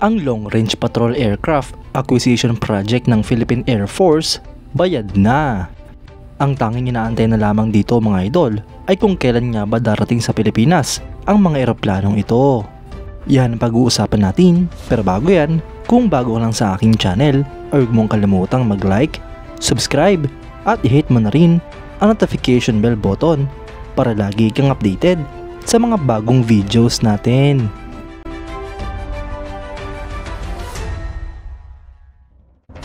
Ang Long Range Patrol Aircraft Acquisition Project ng Philippine Air Force bayad na. Ang tanging inaantay na lamang dito mga idol ay kung kailan nga ba darating sa Pilipinas ang mga eroplanong ito. Yan ang pag-uusapan natin, pero bago yan, kung bago ka lang sa aking channel, ay huwag mong kalimutang mag-like, subscribe, at i-hit mo na rin ang notification bell button para lagi kang updated sa mga bagong videos natin.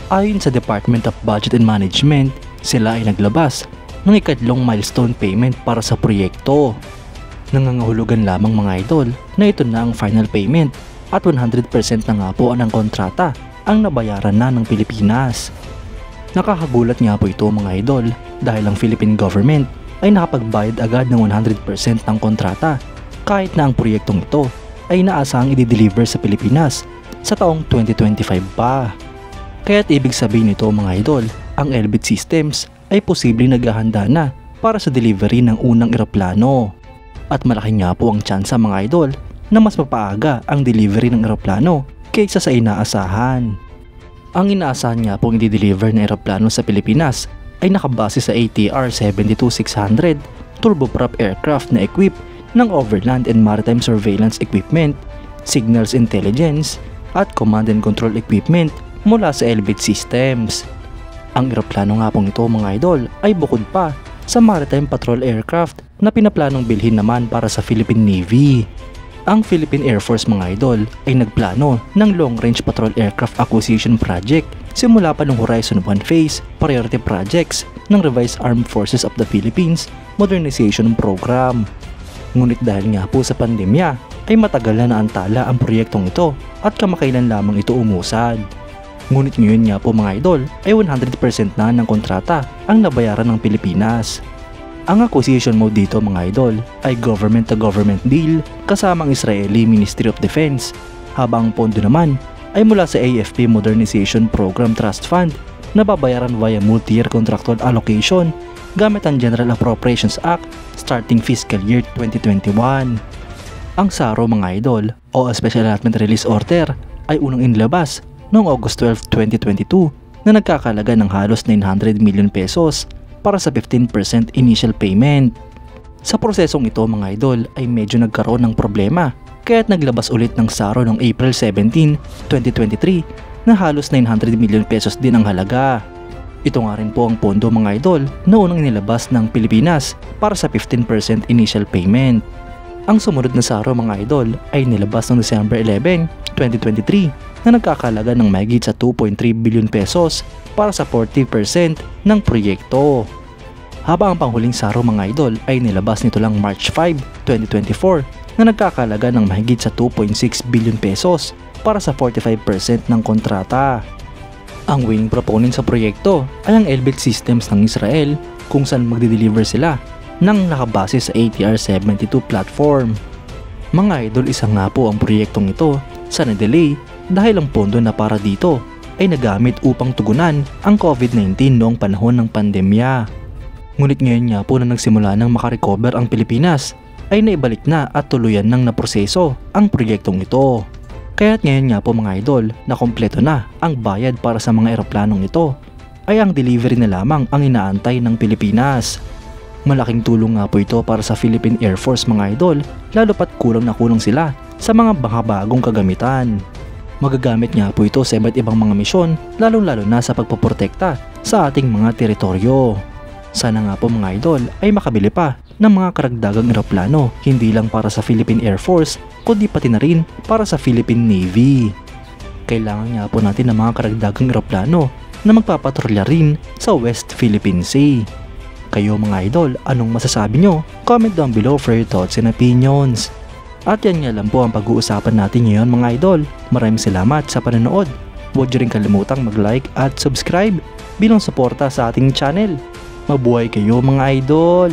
Ayon sa Department of Budget and Management, sila ay naglabas ng ikatlong milestone payment para sa proyekto. Nangangahulugan lamang mga idol na ito na ang final payment at 100% na nga po ang kontrata ang nabayaran na ng Pilipinas. Nakakagulat nga po ito mga idol dahil ang Philippine government ay nakapagbayad agad ng 100% ng kontrata kahit na ang proyektong ito ay inaasahang i-deliver sa Pilipinas sa taong 2025 pa. Kaya't ibig sabihin nito mga idol, ang Elbit Systems ay posibleng naghahanda na para sa delivery ng unang eroplano. At malaki nga po ang tsansa mga idol na mas mapaaga ang delivery ng eroplano kaysa sa inaasahan. Ang inaasahan nga pong i-deliver na eroplano sa Pilipinas ay nakabase sa ATR 72-600 turboprop aircraft na equipped ng overland and maritime surveillance equipment, signals intelligence, at command and control equipment mula sa Elbit Systems. Ang eroplano nga pong ito mga idol ay bukod pa sa maritime patrol aircraft na pinaplanong bilhin naman para sa Philippine Navy. Ang Philippine Air Force mga idol ay nagplano ng Long Range Patrol Aircraft Acquisition Project simula pa ng Horizon 1 Phase Priority Projects ng Revised Armed Forces of the Philippines Modernization Program. Ngunit dahil nga po sa pandemya ay matagal na naantala ang proyektong ito at kamakailan lamang ito umusad. Ngunit ngayon nga po mga idol ay 100% na ng kontrata ang nabayaran ng Pilipinas. Ang acquisition mode dito mga idol ay government-to-government deal kasama ang Israeli Ministry of Defense, habang ang pondo naman ay mula sa AFP Modernization Program Trust Fund na babayaran via multi-year contractual allocation gamit ang General Appropriations Act starting fiscal year 2021. Ang SARO mga idol o Special Allotment Release Order ay unang inilabas noong August 12, 2022 na nagkakalaga ng halos 900 million pesos para sa 15% initial payment. Sa prosesong ito mga idol ay medyo nagkaroon ng problema kaya't naglabas ulit ng SARO noong April 17, 2023 na halos 900 million pesos din ang halaga. Ito nga rin po ang pondo mga idol na unang inilabas ng Pilipinas para sa 15% initial payment. Ang sumunod na SARO mga idol ay nilabas noong December 11, 2023 na nagkakalaga ng mahigit sa 2.3 billion pesos para sa 40% ng proyekto. Habang ang panghuling SARO mga idol ay nilabas nito lang March 5, 2024 na nagkakalaga ng mahigit sa 2.6 billion pesos para sa 45% ng kontrata. Ang winning proponent sa proyekto ay ang Elbit Systems ng Israel kung saan magde-deliver sila ng nakabase sa ATR 72 platform. Mga idol, isa nga po ang proyektong ito sa na-delay dahil ang pondo na para dito ay nagamit upang tugunan ang COVID-19 noong panahon ng pandemya. Ngunit ngayon nga po na nagsimula nang makarecover ang Pilipinas ay naibalik na at tuluyan nang naproseso ang proyektong ito. Kaya't ngayon nga po mga idol na kompleto na ang bayad para sa mga eroplanong ito ay ang delivery na lamang ang inaantay ng Pilipinas. Malaking tulong nga po ito para sa Philippine Air Force mga idol lalo pat kulang na kulang sila sa mga bagong kagamitan. Magagamit nga po ito sa iba't ibang mga misyon lalong-lalo na sa pagpoprotekta sa ating mga teritoryo. Sana nga po mga idol ay makabili pa ng mga karagdagang eroplano hindi lang para sa Philippine Air Force kundi pati na rin para sa Philippine Navy. Kailangan nga po natin ng mga karagdagang eroplano na magpapatrolya rin sa West Philippine Sea. Kayo mga idol, anong masasabi nyo? Comment down below for your thoughts and opinions. At yan nga lang po ang pag-uusapan natin ngayon mga idol. Maraming salamat sa panonood. Huwag nyo rin kalimutang mag-like at subscribe bilang suporta sa ating channel. Mabuhay kayo mga idol!